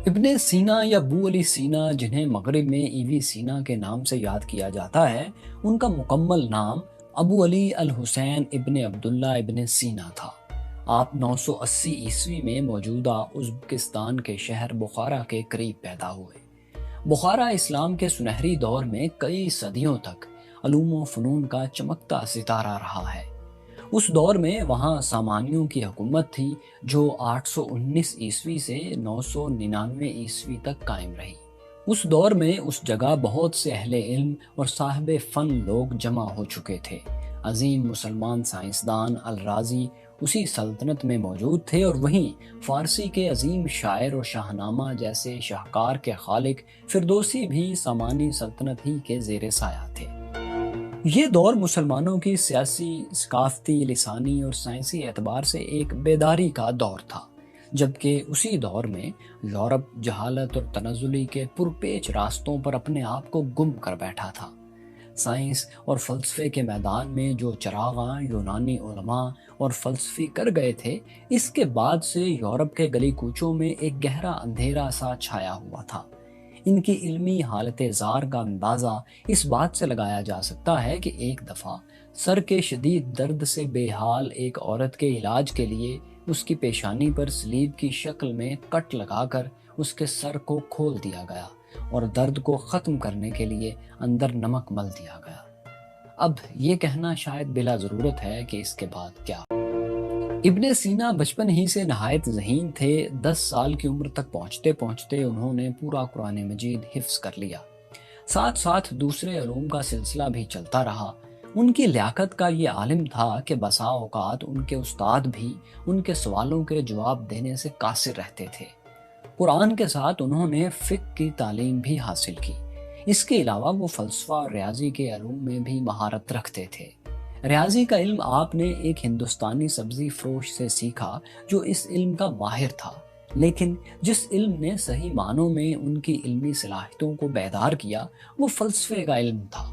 ابن سینا یا ابو علی سینا، جنہیں مغرب میں ایوی سینا کے نام سے یاد کیا جاتا ہے، ان کا مکمل نام ابو علی الحسین ابن عبداللہ ابن سینا تھا۔ آپ 980 عیسوی میں موجودہ ازبکستان کے شہر بخارا کے قریب پیدا ہوئے۔ بخارا اسلام کے سنہری دور میں کئی صدیوں تک علوم و فنون کا چمکتا ستارہ رہا ہے۔ اس دور میں وہاں سامانیوں کی حکومت تھی جو 819 عیسوی سے 999 عیسوی تک قائم رہی۔ اس دور میں اس جگہ بہت سے اہل علم اور صاحب فن لوگ جمع ہو چکے تھے۔ عظیم مسلمان سائنسدان الرازی اسی سلطنت میں موجود تھے، اور وہیں فارسی کے عظیم شاعر و شاہنامہ جیسے شاہکار کے خالق فردوسی بھی سامانی سلطنت ہی کے زیر سایہ تھے۔ یہ دور مسلمانوں کی سیاسی، ثقافتی، لسانی اور سائنسی اعتبار سے ایک بیداری کا دور تھا، جبکہ اسی دور میں یورپ جہالت اور تنزلی کے پرپیچ راستوں پر اپنے آپ کو گم کر بیٹھا تھا۔ سائنس اور فلسفے کے میدان میں جو چراغاں یونانی علماء اور فلسفی کر گئے تھے، اس کے بعد سے یورپ کے گلی کوچوں میں ایک گہرا اندھیرا سا چھایا ہوا تھا۔ ان کی علمی حالت زار کا اندازہ اس بات سے لگایا جا سکتا ہے کہ ایک دفعہ سر کے شدید درد سے بے حال ایک عورت کے علاج کے لیے اس کی پیشانی پر سلیب کی شکل میں کٹ لگا کر اس کے سر کو کھول دیا گیا، اور درد کو ختم کرنے کے لیے اندر نمک مل دیا گیا۔ اب یہ کہنا شاید بلا ضرورت ہے کہ اس کے بعد کیا۔ ابن سینا بچپن ہی سے نہایت ذہین تھے۔ 10 سال کی عمر تک پہنچتے پہنچتے انہوں نے پورا قرآن مجید حفظ کر لیا۔ ساتھ ساتھ دوسرے علوم کا سلسلہ بھی چلتا رہا۔ ان کی لیاقت کا یہ عالم تھا کہ بسا اوقات ان کے استاد بھی ان کے سوالوں کے جواب دینے سے قاصر رہتے تھے۔ قرآن کے ساتھ انہوں نے فقہ کی تعلیم بھی حاصل کی۔ اس کے علاوہ وہ فلسفہ اور ریاضی کے علوم میں بھی مہارت رکھتے تھے۔ ریاضی کا علم آپ نے ایک ہندوستانی سبزی فروش سے سیکھا جو اس علم کا ماہر تھا، لیکن جس علم نے صحیح معنوں میں ان کی علمی صلاحیتوں کو بیدار کیا وہ فلسفے کا علم تھا۔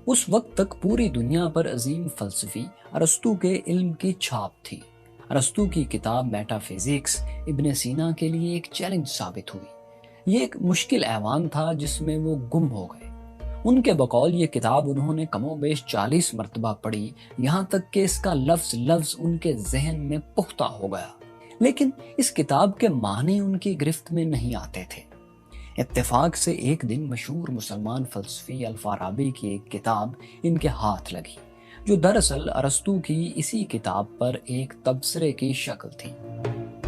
اس وقت تک پوری دنیا پر عظیم فلسفی ارسطو کے علم کی چھاپ تھی۔ ارسطو کی کتاب میٹا فزکس ابن سینا کے لیے ایک چیلنج ثابت ہوئی۔ یہ ایک مشکل ایوان تھا جس میں وہ گم ہو گئے۔ ان کے بقول یہ کتاب انہوں نے کم و بیش 40 مرتبہ پڑھی، یہاں تک کہ اس کا لفظ لفظ ان کے ذہن میں پختہ ہو گیا، لیکن اس کتاب کے معنی ان کی گرفت میں نہیں آتے تھے۔ اتفاق سے ایک دن مشہور مسلمان فلسفی الفارابی کی ایک کتاب ان کے ہاتھ لگی، جو دراصل ارسطو کی اسی کتاب پر ایک تبصرے کی شکل تھی۔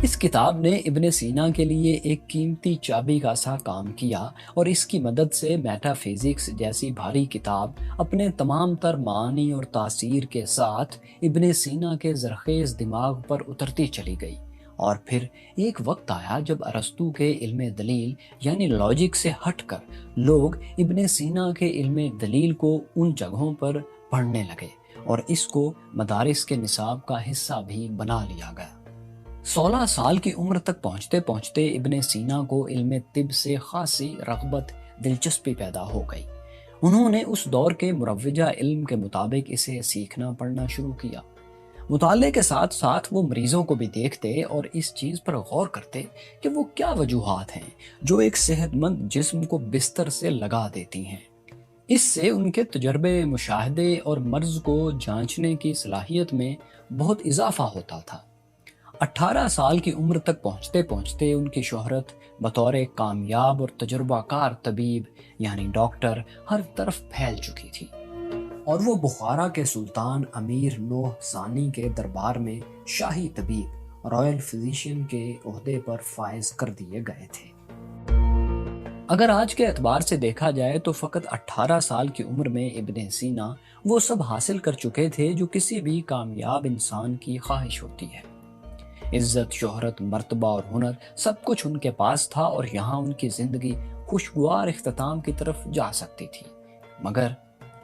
اس کتاب نے ابن سینا کے لیے ایک قیمتی چابی کا سا کام کیا، اور اس کی مدد سے میٹا فزکس جیسی بھاری کتاب اپنے تمام تر معانی اور تاثیر کے ساتھ ابن سینا کے زرخیز دماغ پر اترتی چلی گئی۔ اور پھر ایک وقت آیا جب ارسطو کے علم دلیل یعنی لاجک سے ہٹ کر لوگ ابن سینا کے علم دلیل کو ان جگہوں پر پڑھنے لگے، اور اس کو مدارس کے نصاب کا حصہ بھی بنا لیا گیا۔ 16 سال کی عمر تک پہنچتے پہنچتے ابن سینا کو علم طب سے خاصی رغبت، دلچسپی پیدا ہو گئی۔ انہوں نے اس دور کے مروجہ علم کے مطابق اسے سیکھنا پڑھنا شروع کیا۔ مطالعے کے ساتھ ساتھ وہ مریضوں کو بھی دیکھتے اور اس چیز پر غور کرتے کہ وہ کیا وجوہات ہیں جو ایک صحت مند جسم کو بستر سے لگا دیتی ہیں۔ اس سے ان کے تجربے، مشاہدے اور مرض کو جانچنے کی صلاحیت میں بہت اضافہ ہوتا تھا۔ 18 سال کی عمر تک پہنچتے پہنچتے ان کی شہرت بطور کامیاب اور تجربہ کار طبیب یعنی ڈاکٹر ہر طرف پھیل چکی تھی، اور وہ بخارا کے سلطان امیر نوح ثانی کے دربار میں شاہی طبیب، رائل فزیشین کے عہدے پر فائز کر دیے گئے تھے۔ اگر آج کے اعتبار سے دیکھا جائے تو فقط 18 سال کی عمر میں ابن سینا وہ سب حاصل کر چکے تھے جو کسی بھی کامیاب انسان کی خواہش ہوتی ہے۔ عزت، شہرت، مرتبہ اور ہنر سب کچھ ان کے پاس تھا، اور یہاں ان کی زندگی خوشگوار اختتام کی طرف جا سکتی تھی۔ مگر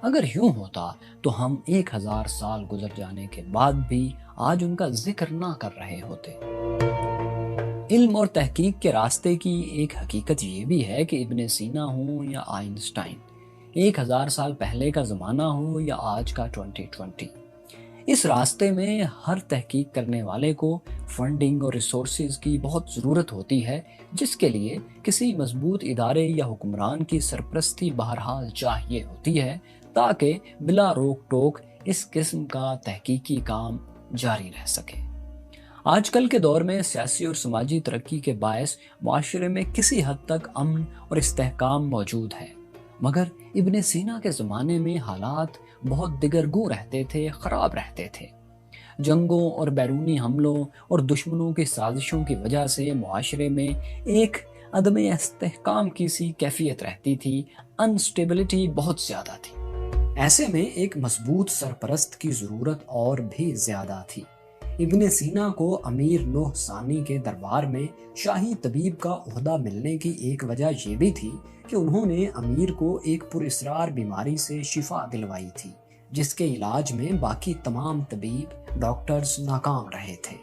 اگر یوں ہوتا تو ہم 1000 سال گزر جانے کے بعد بھی آج ان کا ذکر نہ کر رہے ہوتے۔ علم اور تحقیق کے راستے کی ایک حقیقت یہ بھی ہے کہ ابن سینا ہوں یا آئنسٹائن، 1000 سال پہلے کا زمانہ ہو یا آج کا 2020، اس راستے میں ہر تحقیق کرنے والے کو فنڈنگ اور ریسورسز کی بہت ضرورت ہوتی ہے، جس کے لیے کسی مضبوط ادارے یا حکمران کی سرپرستی بہرحال چاہیے ہوتی ہے، تاکہ بلا روک ٹوک اس قسم کا تحقیقی کام جاری رہ سکے۔ آج کل کے دور میں سیاسی اور سماجی ترقی کے باعث معاشرے میں کسی حد تک امن اور استحکام موجود ہے، مگر ابن سینا کے زمانے میں حالات بہت دگرگوں رہتے تھے، خراب رہتے تھے۔ جنگوں اور بیرونی حملوں اور دشمنوں کی سازشوں کی وجہ سے معاشرے میں ایک عدم استحکام کی سی کیفیت رہتی تھی، انسٹیبلٹی بہت زیادہ تھی۔ ایسے میں ایک مضبوط سرپرست کی ضرورت اور بھی زیادہ تھی۔ ابن سینا کو امیر نوح ثانی کے دربار میں شاہی طبیب کا عہدہ ملنے کی ایک وجہ یہ بھی تھی کہ انہوں نے امیر کو ایک پراسرار بیماری سے شفا دلوائی تھی، جس کے علاج میں باقی تمام طبیب ڈاکٹرز ناکام رہے تھے۔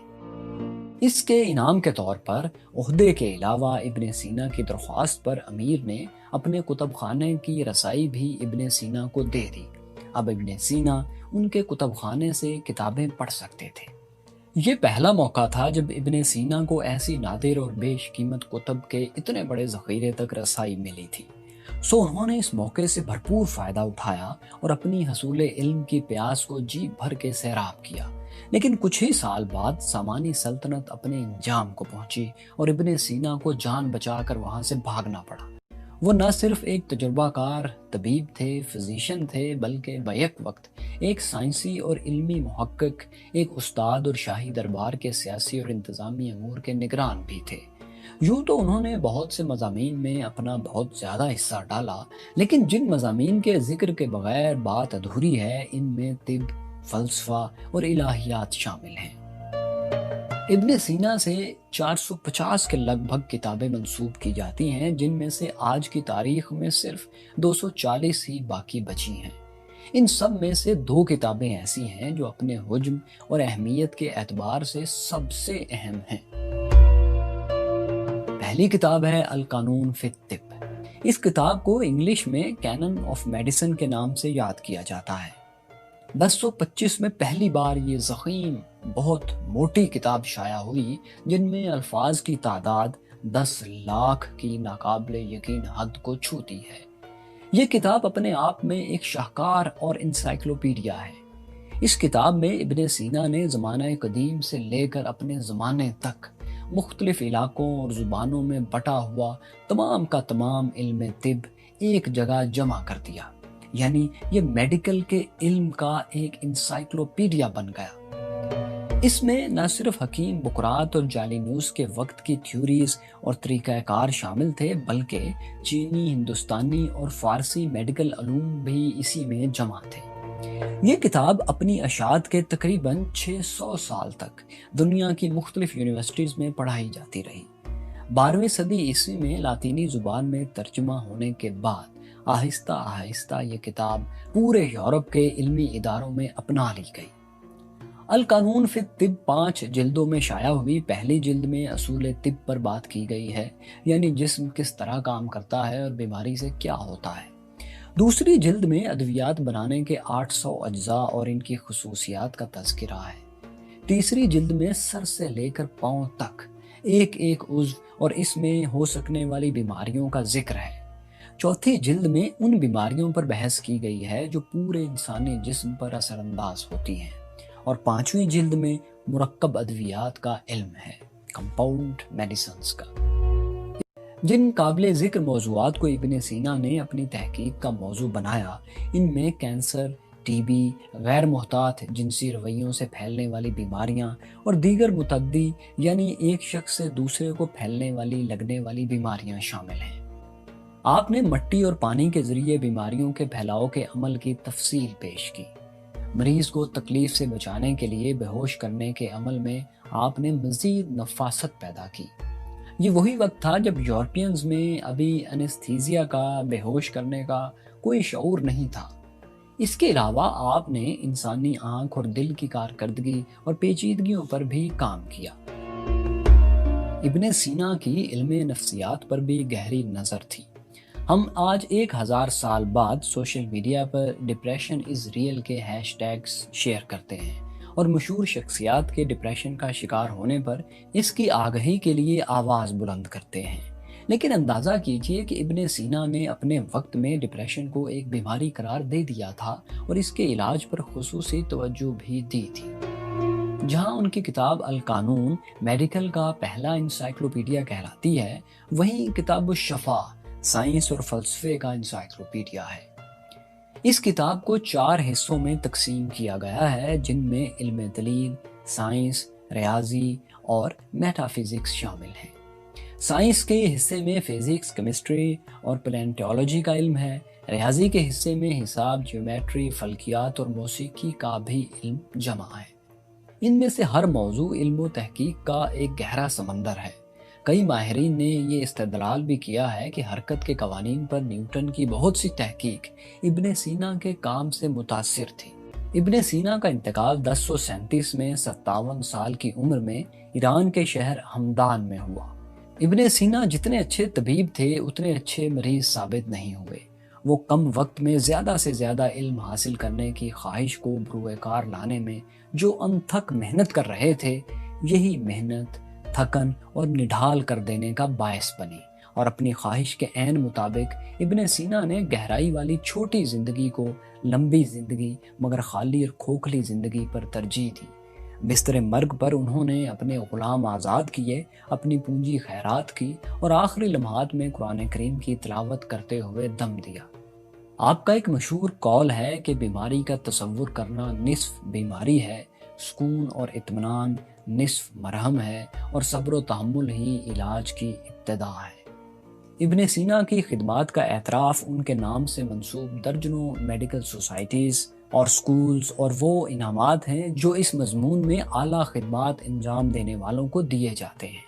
اس کے انعام کے طور پر عہدے کے علاوہ ابن سینا کی درخواست پر امیر نے اپنے کتب خانے کی رسائی بھی ابن سینا کو دے دی۔ اب ابن سینا ان کے کتب خانے سے کتابیں پڑھ سکتے تھے۔ یہ پہلا موقع تھا جب ابن سینا کو ایسی نادر اور بیش قیمت کتب کے اتنے بڑے ذخیرے تک رسائی ملی تھی، سو انہوں نے اس موقع سے بھرپور فائدہ اٹھایا اور اپنی حصول علم کی پیاس کو جی بھر کے سیراب کیا۔ لیکن کچھ ہی سال بعد سامانی سلطنت اپنے انجام کو پہنچی اور ابن سینا کو جان بچا کر وہاں سے بھاگنا پڑا۔ وہ نہ صرف ایک تجربہ کار طبیب تھے، فزیشین تھے، بلکہ بیک وقت ایک سائنسی اور علمی محقق، ایک استاد اور شاہی دربار کے سیاسی اور انتظامی امور کے نگران بھی تھے۔ یوں تو انہوں نے بہت سے مضامین میں اپنا بہت زیادہ حصہ ڈالا، لیکن جن مضامین کے ذکر کے بغیر بات ادھوری ہے، ان میں طب، فلسفہ اور الہیات شامل ہیں۔ ابن سینا سے 450 کے لگ بھگ کتابیں منسوب کی جاتی ہیں، جن میں سے آج کی تاریخ میں صرف 240 ہی باقی بچی ہیں۔ ان سب میں سے 2 کتابیں ایسی ہیں جو اپنے حجم اور اہمیت کے اعتبار سے سب سے اہم ہیں۔ پہلی کتاب ہے القانون فی الطب۔ اس کتاب کو انگلش میں کینن آف میڈیسن کے نام سے یاد کیا جاتا ہے۔ 1025 میں پہلی بار یہ ضخیم بہت موٹی کتاب شائع ہوئی، جن میں الفاظ کی تعداد 10 لاکھ کی ناقابل یقین حد کو چھوتی ہے۔ یہ کتاب اپنے آپ میں ایک شاہکار اور انسائکلوپیڈیا ہے۔ اس کتاب میں ابن سینا نے زمانہ قدیم سے لے کر اپنے زمانے تک مختلف علاقوں اور زبانوں میں بٹا ہوا تمام کا تمام علم طب ایک جگہ جمع کر دیا، یعنی یہ میڈیکل کے علم کا ایک انسائکلوپیڈیا بن گیا۔ اس میں نہ صرف حکیم بقراط اور جالینوس کے وقت کی تھیوریز اور طریقہ کار شامل تھے، بلکہ چینی، ہندوستانی اور فارسی میڈیکل علوم بھی اسی میں جمع تھے۔ یہ کتاب اپنی اشاعت کے تقریباً 600 سال تک دنیا کی مختلف یونیورسٹیز میں پڑھائی جاتی رہی۔ 12ویں صدی عیسوی میں لاطینی زبان میں ترجمہ ہونے کے بعد آہستہ آہستہ یہ کتاب پورے یورپ کے علمی اداروں میں اپنا لی گئی۔ القانون فی الطب 5 جلدوں میں شائع ہوئی۔ پہلی جلد میں اصول طب پر بات کی گئی ہے، یعنی جسم کس طرح کام کرتا ہے اور بیماری سے کیا ہوتا ہے۔ دوسری جلد میں ادویات بنانے کے 800 اجزاء اور ان کی خصوصیات کا تذکرہ ہے۔ تیسری جلد میں سر سے لے کر پاؤں تک ایک ایک عضو اور اس میں ہو سکنے والی بیماریوں کا ذکر ہے۔ چوتھی جلد میں ان بیماریوں پر بحث کی گئی ہے جو پورے انسانی جسم پر اثر انداز ہوتی ہیں، اور 5ویں جلد میں مرکب ادویات کا علم ہے، کمپاؤنڈ میڈیسنز کا۔ جن قابل ذکر موضوعات کو ابن سینا نے اپنی تحقیق کا موضوع بنایا، ان میں کینسر، ٹی بی، غیر محتاط جنسی رویوں سے پھیلنے والی بیماریاں اور دیگر متعدی یعنی ایک شخص سے دوسرے کو پھیلنے والی لگنے والی بیماریاں شامل ہیں۔ آپ نے مٹی اور پانی کے ذریعے بیماریوں کے پھیلاؤ کے عمل کی تفصیل پیش کی۔ مریض کو تکلیف سے بچانے کے لیے بے ہوش کرنے کے عمل میں آپ نے مزید نفاست پیدا کی۔ یہ وہی وقت تھا جب یورپینز میں ابھی انستھیزیا کا، بے ہوش کرنے کا کوئی شعور نہیں تھا۔ اس کے علاوہ آپ نے انسانی آنکھ اور دل کی کارکردگی اور پیچیدگیوں پر بھی کام کیا۔ ابن سینا کی علم نفسیات پر بھی گہری نظر تھی۔ ہم آج 1000 سال بعد social media per depression is real کے ہیش ٹیگز شیئر کرتے ہیں اور مشہور شخصیات کے ڈپریشن کا شکار ہونے پر اس کی آگہی کے لیے آواز بلند کرتے ہیں۔ لیکن اندازہ کیجئے کہ ابن سینا نے اپنے وقت میں ڈپریشن کو ایک بیماری قرار دے دیا تھا اور اس کے علاج پر خصوصی توجہ بھی دی تھی۔ جہاں ان کی کتاب القانون میڈیکل کا پہلا انسائکلوپیڈیا کہلاتی ہے، وہیں کتاب الشفا سائنس اور فلسفے کا انسائکلوپیڈیا ہے۔ اس کتاب کو 4 حصوں میں تقسیم کیا گیا ہے، جن میں علم دلیل، سائنس، ریاضی اور میٹا فزکس شامل ہیں۔ سائنس کے حصے میں فزکس، کیمسٹری اور پلانٹولوجی کا علم ہے۔ ریاضی کے حصے میں حساب، جیومیٹری، فلکیات اور موسیقی کا بھی علم جمع ہے۔ ان میں سے ہر موضوع علم و تحقیق کا ایک گہرا سمندر ہے۔ کئی ماہرین نے یہ استدلال بھی کیا ہے کہ حرکت کے قوانین پر نیوٹن کی بہت سی تحقیق ابن سینا کے کام سے متاثر تھی۔ ابن سینا کا انتقال 1037 میں 57 سال کی عمر میں ایران کے شہر ہمدان میں ہوا۔ ابن سینا جتنے اچھے طبیب تھے اتنے اچھے مریض ثابت نہیں ہوئے۔ وہ کم وقت میں زیادہ سے زیادہ علم حاصل کرنے کی خواہش کو بروئے کار لانے میں جو انتھک محنت کر رہے تھے، یہی محنت تھکن اور نڈھال کر دینے کا باعث بنی، اور اپنی خواہش کے عین مطابق ابن سینا نے گہرائی والی چھوٹی زندگی کو لمبی زندگی مگر خالی اور کھوکھلی زندگی پر ترجیح دی۔ بستر مرگ پر انہوں نے اپنے غلام آزاد کیے، اپنی پونجی خیرات کی اور آخری لمحات میں قرآن کریم کی تلاوت کرتے ہوئے دم دیا۔ آپ کا ایک مشہور قول ہے کہ بیماری کا تصور کرنا نصف بیماری ہے، سکون اور اطمینان نصف مرہم ہے، اور صبر و تحمل ہی علاج کی ابتدا ہے۔ ابن سینا کی خدمات کا اعتراف ان کے نام سے منسوب درجنوں میڈیکل سوسائٹیز اور سکولز اور وہ انعامات ہیں جو اس مضمون میں اعلیٰ خدمات انجام دینے والوں کو دیے جاتے ہیں۔